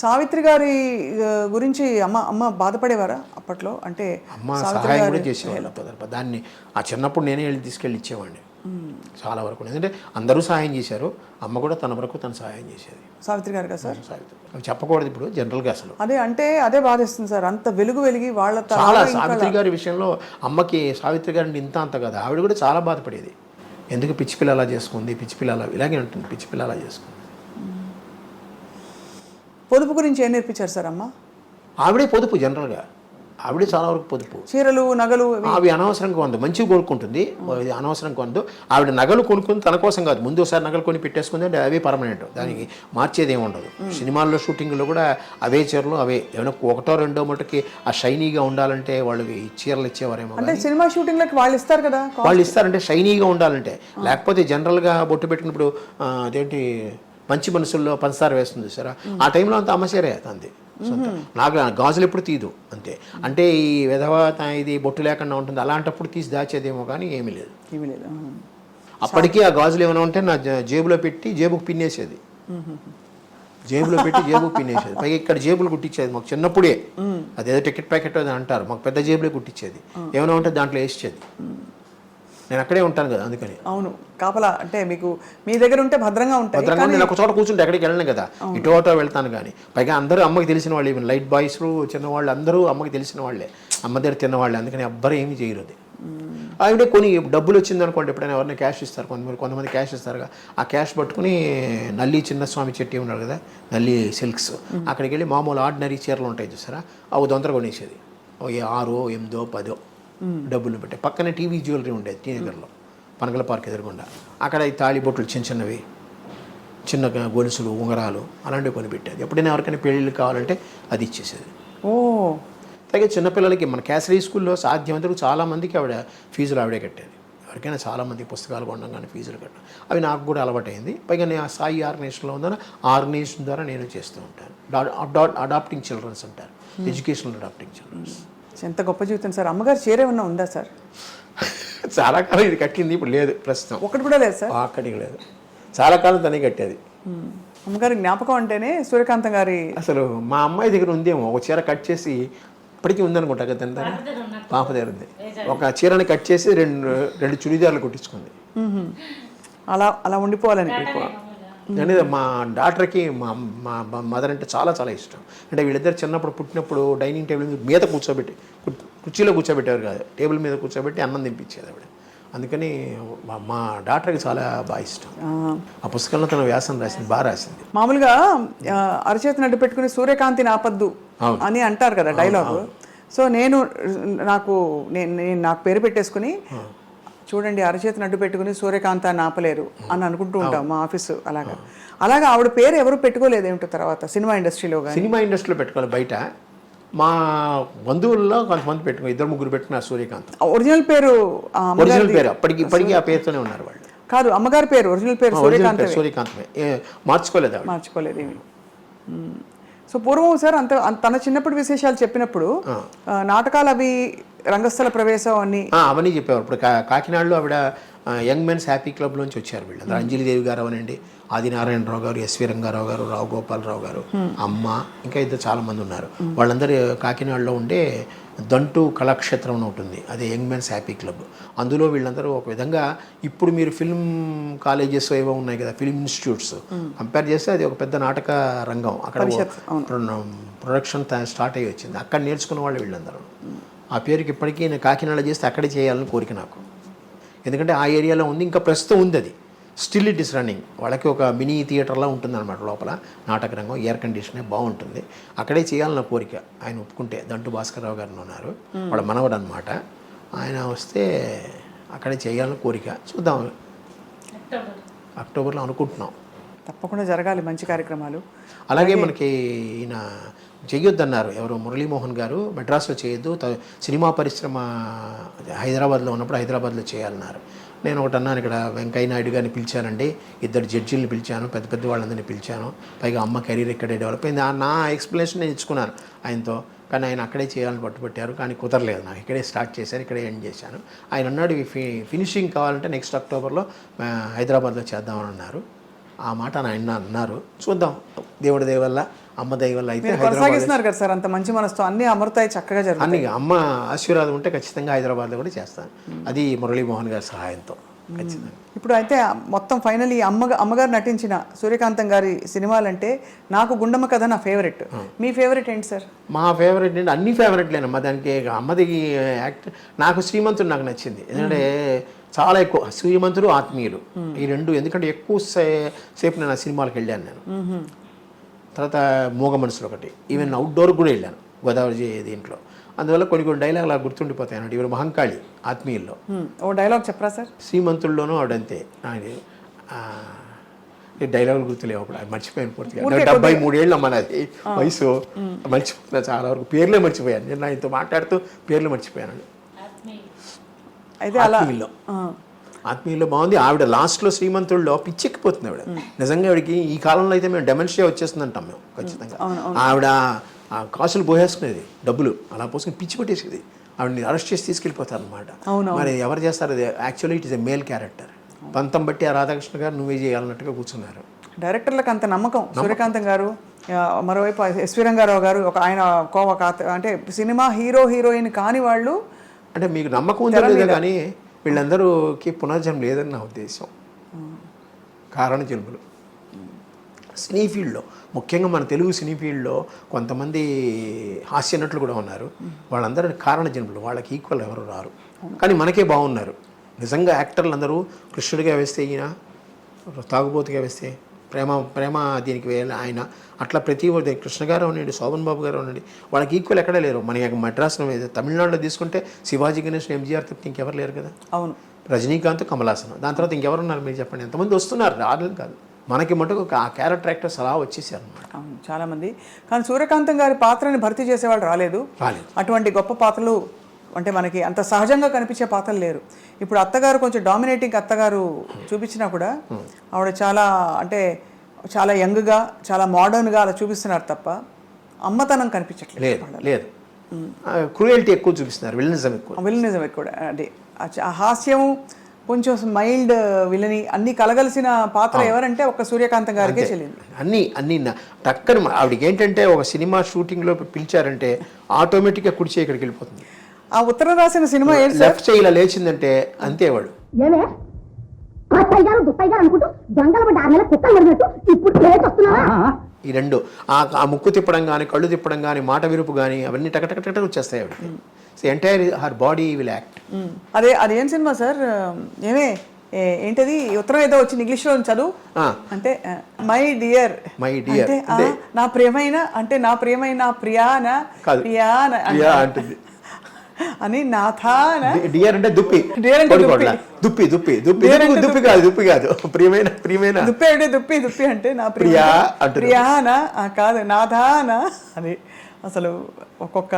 సావిత్రి గారి గురించి అమ్మ బాధపడేవారా అప్పట్లో? అంటే అమ్మ సహాయం కూడా చేసేవాళ్ళు దాన్ని. ఆ చిన్నప్పుడు నేనే వెళ్ళి తీసుకెళ్ళి ఇచ్చేవాడిని చాలా వరకు. ఎందుకంటే అందరూ సహాయం చేశారు, అమ్మ కూడా తన వరకు తను సహాయం చేసేది. సావిత్రి గారు కదా సార్? సావిత్రి అవి చెప్పకూడదు ఇప్పుడు జనరల్గా అసలు. అదే బాధేస్తుంది సార్, అంత వెలిగి వాళ్ళ చాలా. సావిత్రి గారి విషయంలో అమ్మకి సావిత్రి గారిని అంత కదా, ఆవిడ కూడా చాలా బాధపడేది. ఎందుకు పిచ్చి పిల్ల అలా చేసుకుంది, పిచ్చి పిల్ల అలా ఇలాగే ఉంటుంది, పిచ్చి పిల్ల అలా చేసుకుంది. పొదుపు గురించి ఏం నేర్పించారు సార్ అమ్మ? ఆవిడే పొదుపు, జనరల్గా ఆవిడే చాలా వరకు పొదుపు. చీరలు నగలు అవి అనవసరంగా కొందు, మంచిగా కొనుక్కుంటుంది, అనవసరంగా కొందు. ఆవిడ నగలు కొనుక్కుంది తన కోసం కాదు, ముందు ఒకసారి నగలు కొని పెట్టేసుకుంది అంటే అవే పర్మనెంట్, దానికి మార్చేది ఏమి ఉండదు. సినిమాల్లో షూటింగ్లో కూడా అవే చీరలు అవే. ఏమైనా ఒకటో రెండో మటుకి ఆ షైనీగా ఉండాలంటే వాళ్ళు ఈ చీరలు ఇచ్చేవారేమో. అంటే సినిమా షూటింగ్లకి వాళ్ళు ఇస్తారు కదా, వాళ్ళు ఇస్తారంటే షైనీగా ఉండాలంటే. లేకపోతే జనరల్గా బొట్టు పెట్టినప్పుడు అదేంటి మంచి మనసుల్లో పంచదార వేస్తుంది సరే, ఆ టైంలో అంత అమ్మచేరే అంతే. నాకు గాజులు ఎప్పుడు తీదు అంతే. అంటే ఈ విధవ ఇది బొట్టు లేకుండా ఉంటుంది, అలాంటప్పుడు తీసి దాచేదేమో కానీ ఏమీ లేదు. అప్పటికీ ఆ గాజులు ఏమైనా ఉంటే నా జేబులో పెట్టి జేబుకు పిన్నేసేది, జేబులో పెట్టి జేబుకు పిన్నేసేది. పైగా ఇక్కడ జేబులు కుట్టించేది మాకు చిన్నప్పుడే. అదేదో టికెట్ ప్యాకెట్ అని అంటారు, మాకు పెద్ద జేబులే కుట్టించేది. ఏమైనా ఉంటే దాంట్లో వేసేది. నేను అక్కడే ఉంటాను కదా, అందుకని. అవును, కాపలా అంటే మీకు మీ దగ్గర ఉంటే భద్రంగా ఉంటుంది. భద్రంగా నేను ఒక చోట కూర్చుంటే ఎక్కడికి వెళ్ళను కదా, ఇటు అటో వెళ్తాను. కానీ పైగా అందరూ అమ్మకి తెలిసిన వాళ్ళు, ఈవెన్ లైట్ బాయ్స్ చిన్నవాళ్ళు అందరూ అమ్మకి తెలిసిన వాళ్ళే, అమ్మ దగ్గర తిన్నవాళ్ళే. అందుకని ఎవ్వరు ఏమీ చేయరు. అది ఆవిడే కొన్ని డబ్బులు వచ్చింది అనుకోండి, ఎప్పుడైనా ఎవరైనా క్యాష్ ఇస్తారు, కొంతమంది క్యాష్ ఇస్తారుగా, ఆ క్యాష్ పట్టుకుని నల్లి చిన్నస్వామి చెట్టి ఉన్నారు కదా, నల్లి సిల్క్స్, అక్కడికి వెళ్ళి మామూలు ఆర్డినరీ చీరలు ఉంటాయి చూసారా, అవి దొంతర కొనేసేది. 6, 8, 10 డబ్బులు పెట్టే. పక్కనే టీవీ జ్యువెలరీ ఉండేది టీ నగర్లో, పనగల పార్క్ ఎదురుగుండా. అక్కడ ఈ తాళిబొట్లు చిన్నవి, చిన్న గొలుసులు, ఉంగరాలు అలాంటివి కొని పెట్టేది. ఎప్పుడైనా ఎవరికైనా పెళ్ళిళ్ళు కావాలంటే అది ఇచ్చేసేది. అలాగే చిన్నపిల్లలకి మన క్యాసరీ స్కూల్లో సాధ్యమంతకు చాలామందికి ఆవిడ ఫీజులు ఆవిడే కట్టేది. ఎవరికైనా చాలామంది పుస్తకాలు కొనడం కానీ ఫీజులు కట్టడం అవి నాకు కూడా అలవాటైంది. పైగా నేను ఆ సాయి ఆర్గనైజేషన్లో ఉందని ఆర్గనైజేషన్ ద్వారా నేను చేస్తూ ఉంటాను. అడాప్టింగ్ చిల్డ్రన్స్ అంటారు, ఎడ్యుకేషనల్ అడాప్టింగ్ చిల్డ్రన్స్. ఎంత గొప్ప జీవితం సార్. అమ్మగారు చీర ఏమన్నా ఉందా సార్? చాలా కాలం ఇది కట్టింది, ఇప్పుడు లేదు ప్రస్తుతం. ఒకటి కూడా లేదు సార్? అక్కడికి లేదు, చాలా కాలం తనే కట్టేది. అమ్మగారి జ్ఞాపకం అంటేనే సూర్యకాంతం గారి. అసలు మా అమ్మాయి దగ్గర ఉందేమో ఒక చీర కట్ చేసి, ఇప్పటికీ ఉందనుకుంటా కదా, పాప దగ్గర ఉంది. ఒక చీరని కట్ చేసి రెండు చుడిదార్లు కుట్టించుకుంది. అలా అలా ఉండిపోవాలని. అంటే మా డాక్టర్కి మా మదర్ అంటే చాలా చాలా ఇష్టం. అంటే వీళ్ళిద్దరు చిన్నప్పుడు పుట్టినప్పుడు డైనింగ్ టేబుల్ మీద కూర్చోబెట్టి, కుర్చీలో కూర్చోబెట్టేవారు కాదు, టేబుల్ మీద కూర్చోబెట్టి అన్నం తినిపించేది ఆవిడ. అందుకని మా డాక్టర్కి చాలా బాగా ఇష్టం. ఆ పుస్తకంలో తన వ్యాసం రాసింది, బాగా రాసింది. మామూలుగా అరచేతిని అడ్డు పెట్టుకుని సూర్యకాంతిని ఆపద్దు అని అంటారు కదా డైలాగ్. సో నాకు పేరు పెట్టేసుకుని, చూడండి అరచేతిని అడ్డు పెట్టుకుని సూర్యకాంతాన్ని ఆపలేరు అని అనుకుంటూ ఉంటాం మా ఆఫీసు. అలాగా ఆవిడ పేరు ఎవరు పెట్టుకోలేదు ఏమిటో తర్వాత సినిమా ఇండస్ట్రీలో. సినిమా ఇండస్ట్రీలో పెట్టుకోవాలి, బయట మా బంధువుల్లో కొంతమంది పెట్టుకుని 2-3 పెట్టుకున్నారు సూర్యకాంత్. ఒరిజినల్ పేరు ఇప్పటికీ ఆ పేరుతోనే ఉన్నారు వాళ్ళు. కాదు, అమ్మగారి పేరు ఒరిజినల్ పేరు సూర్యకాంతమే, మార్చుకోలేదు ఏమి. సో పూర్వం సార్ తన చిన్నప్పటి విశేషాలు చెప్పినప్పుడు నాటకాలు అవి రంగస్థల ప్రవేశం అవన్నీ చెప్పేవారు. ఇప్పుడు కాకినాడలో ఆవిడ యంగ్ మెన్స్ హ్యాపీ క్లబ్లోంచి వచ్చారు వీళ్ళు. అంజలిదేవి గారు అవనండి, ఆదినారాయణరావు గారు, ఎస్వి రంగారావు గారు, రావు గోపాలరావు గారు, అమ్మ, ఇంకా ఇద్దరు చాలామంది ఉన్నారు. వాళ్ళందరూ కాకినాడలో ఉండే దంటు కళాక్షేత్రం అని ఉంటుంది, అదే యంగ్ మెన్స్ హ్యాపీ క్లబ్. అందులో వీళ్ళందరూ ఒక విధంగా, ఇప్పుడు మీరు ఫిల్మ్ కాలేజెస్ ఏవో ఉన్నాయి కదా, ఫిల్మ్ ఇన్స్టిట్యూట్స్, కంపేర్ చేస్తే అది ఒక పెద్ద నాటక రంగం. అక్కడ ప్రొడక్షన్ స్టార్ట్ అయ్యి వచ్చింది, అక్కడ నేర్చుకున్న వాళ్ళు వీళ్ళందరూ. ఆ పేరుకి ఇప్పటికీ నేను కాకినాడ చేస్తే అక్కడే చేయాలని కోరిక నాకు. ఎందుకంటే ఆ ఏరియాలో ఉంది, ఇంకా ప్రస్తుతం ఉంది అది, స్టిల్ ఇట్ ఇస్ రన్నింగ్. వాళ్ళకి ఒక మినీ థియేటర్లా ఉంటుందన్నమాట లోపల, నాటక రంగం, ఎయిర్ కండిషనే బాగుంటుంది. అక్కడే చేయాలన్న కోరిక. ఆయన ఒప్పుకుంటే, దంటు భాస్కర్రావు గారు ఉన్నారు, వాళ్ళ మనవడు అనమాట, ఆయన వస్తే అక్కడే చేయాలని కోరిక. చూద్దాం, అక్టోబర్లో అనుకుంటున్నాం. తప్పకుండా జరగాలి మంచి కార్యక్రమాలు. అలాగే మనకి ఈయన చెయ్యొద్దన్నారు ఎవరు, మురళీమోహన్ గారు, మెడ్రాస్లో చేయొద్దు, సినిమా పరిశ్రమ హైదరాబాద్లో ఉన్నప్పుడు హైదరాబాద్లో చేయాలన్నారు. నేను ఒకటి అన్నాను, ఇక్కడ వెంకయ్య నాయుడు గారిని పిలిచానండి, 2 జడ్జీలను పిలిచాను, పెద్ద వాళ్ళందరినీ పిలిచాను, పైగా అమ్మ కెరీర్ ఇక్కడే డెవలప్ అయింది. నా ఎక్స్ప్లెనేషన్ నేను ఇచ్చుకున్నాను ఆయనతో. కానీ ఆయన అక్కడే చేయాలని పట్టుబట్టారు, కానీ కుదరలేదు నాకు. ఇక్కడే స్టార్ట్ చేశాను, ఇక్కడే ఎండ్ చేశాను. ఆయన అన్నాడు ఫినిషింగ్ కావాలంటే నెక్స్ట్ అక్టోబర్లో హైదరాబాద్లో చేద్దామని అన్నారు. ఆ మాట ఆయన అన్నారు. చూద్దాం, దేవుడి దయ వల్ల, అమ్మ దయ వల్ల అయితే మీరు కొనసాగిస్తున్నారు కదా సార్ అంత మంచి మనసుతో, అన్ని అమృతాయి చక్కగా జరుగుతాయి. అన్ని అమ్మ ఆశీర్వాదం ఉంటే ఖచ్చితంగా హైదరాబాద్లో కూడా చేస్తాను. అది మురళీమోహన్ గారి సహాయంతో ఖచ్చితంగా. ఇప్పుడు అయితే మొత్తం ఫైనల్ ఈ అమ్మగారు నటించిన సూర్యకాంతం గారి సినిమాలంటే నాకు గుండమ్మ కథ నా ఫేవరెట్. మీ ఫేవరెట్ ఏంటి సార్? మా ఫేవరెట్ ఏంటి, అన్ని ఫేవరెట్లేనమ్మా. దానికి అమ్మది యాక్ట్ నాకు శ్రీమంతుడు నాకు నచ్చింది. ఎందుకంటే చాలా ఎక్కువ శ్రీమంతుడు, ఆత్మీయులు ఈ రెండు. ఎందుకంటే ఎక్కువ సేపు నేను ఆ సినిమాలకు వెళ్ళాను నేను. తర్వాత మూగ మనుషులు ఒకటి, ఈవెన్ అవుట్డోర్ కూడా వెళ్ళాను గోదావరి దీంట్లో. అందువల్ల కొన్ని కొన్ని డైలాగ్ అలా గుర్తుండిపోతాయి అన్నట్టు. ఇవి మహంకాళి ఆత్మీయుల్లో ఓ డైలాగ్ చెప్పరా సార్? శ్రీమంతుల్లోనూ ఆవిడంతే. డైలాగులు గుర్తులేవు అప్పుడు, మర్చిపోయాను పూర్తిగా. 73 ఏళ్ళు అమ్మ నాది వయసు, మర్చిపోతున్నా చాలా వరకు. పేర్లే మర్చిపోయాను నేను, ఆయనతో మాట్లాడుతూ పేర్లు మర్చిపోయాను. అయితే అలా ఆత్మీయుల్లో బాగుంది. ఆవిడ లాస్ట్లో శ్రీమంతుల్లో పిచ్చెక్కిపోతుంది ఆవిడ. నిజంగా ఆవిడకి ఈ కాలంలో అయితే మేము డెమెన్షియా వచ్చేస్తుంది అంటాం మేము ఖచ్చితంగా. ఆవిడ కాసులు పోసేసుకునేది, డబ్బులు అలా పోసుకుని పిచ్చి పట్టేసేది. ఆవిడని అరెస్ట్ చేసి తీసుకెళ్ళిపోతారు అనమాట. మరి ఎవరు చేస్తారు అది? Actually it is a male character. పంతం బట్టి ఆ రాధాకృష్ణ గారు నువ్వే చేయాలన్నట్టుగా కూర్చున్నారు. డైరెక్టర్లకు అంత నమ్మకం. సూర్యకాంతం గారు, మరోవైపు ఎస్వి రంగారావు గారు, ఆయన అంటే సినిమా హీరో హీరోయిన్ కాని వాళ్ళు. అంటే మీకు నమ్మకం ఉందా లేదా కానీ వీళ్ళందరూకి పునర్జన్మ లేదని నా ఉద్దేశం. కారణ జన్మలు సినీ ఫీల్డ్లో, ముఖ్యంగా మన తెలుగు సినీ ఫీల్డ్లో కొంతమంది హాస్య నటులు కూడా ఉన్నారు. వాళ్ళందరూ కారణ జన్మలు, వాళ్ళకి ఈక్వల్ ఎవరు రారు. కానీ మనకే బాగున్నారు నిజంగా యాక్టర్లు అందరూ. కృష్ణుడిగా వేస్తే ఈయన, తాగుబోతుగా వేస్తే ప్రేమ దీనికి ఆయన, అట్లా ప్రతి ఒక్కటి కృష్ణ గారు ఉండండి, శోభన్ బాబు గారు ఉండండి, వాళ్ళకి ఈక్వల్ ఎక్కడా లేరు. మన మద్రాసులో తమిళనాడులో తీసుకుంటే శివాజీ గణేష్, ఎంజీఆర్ తప్ప ఇంకెవరు లేరు కదా. అవును, రజనీకాంత్, కమలాసన్, దాని తర్వాత ఇంకెవరు ఉన్నారు మీరు చెప్పండి? ఎంతమంది వస్తున్నారు, రాలేదు కాదు. మనకి మటుకు ఆ క్యారెక్టర్ యాక్టర్స్ అలా వచ్చేసారు అన్నమాట. అవును, చాలామంది. కానీ సూర్యకాంతం గారి పాత్రని భర్తీ చేసేవాళ్ళు రాలేదు. అటువంటి గొప్ప పాత్రలు అంటే మనకి అంత సహజంగా కనిపించే పాత్రలు లేరు. ఇప్పుడు అత్తగారు కొంచెం డామినేటింగ్ అత్తగారు చూపించినా కూడా ఆవిడ చాలా యంగ్గా, చాలా మోడర్న్గా అలా చూపిస్తున్నారు తప్ప అమ్మతనం కనిపించట్లేదు. లేదు, క్రూయల్టీ ఎక్కువ చూపిస్తున్నారు, విలనిజం ఎక్కువ. అదే ఆ హాస్యము, కొంచెం మైల్డ్ విలని అన్ని కలగలిసిన పాత్ర ఎవరంటే ఒక సూర్యకాంతం గారికే చెల్లింది. అన్ని టక్కన ఆవిడకి ఏంటంటే ఒక సినిమా షూటింగ్లో పిలిచారంటే ఆటోమేటిక్గా కుడి చేయి ఇక్కడికి వెళ్ళిపోతుంది. ఆ ఉత్తరం రాసిన సినిమా లెఫ్ట్ చేయి ఇలా లేచిందంటే అంతే వాడు. ఈ రెండు ఆ ముక్కు తిప్పడం కానీ, కళ్ళు తిప్పడం కానీ, మాట విరుపు కానీ అవన్నీ టకటక వచ్చేస్తాయి ఆవిడకి. So entire her body will act. అదేం సినిమా సార్? ఏంటది ఉత్తరం ఏదో వచ్చింది ఇంగ్లీష్లో చదువు అంటే మై డియర్ నా ప్రియమైన ప్రియాన అంటుంది అని నాథాన. డియర్ అంటే దుప్పి, దుప్పి కాదు ప్రియమైన దుప్పి అంటే నా ప్రియాన కాదు నాథాన అని. అసలు ఒక్కొక్క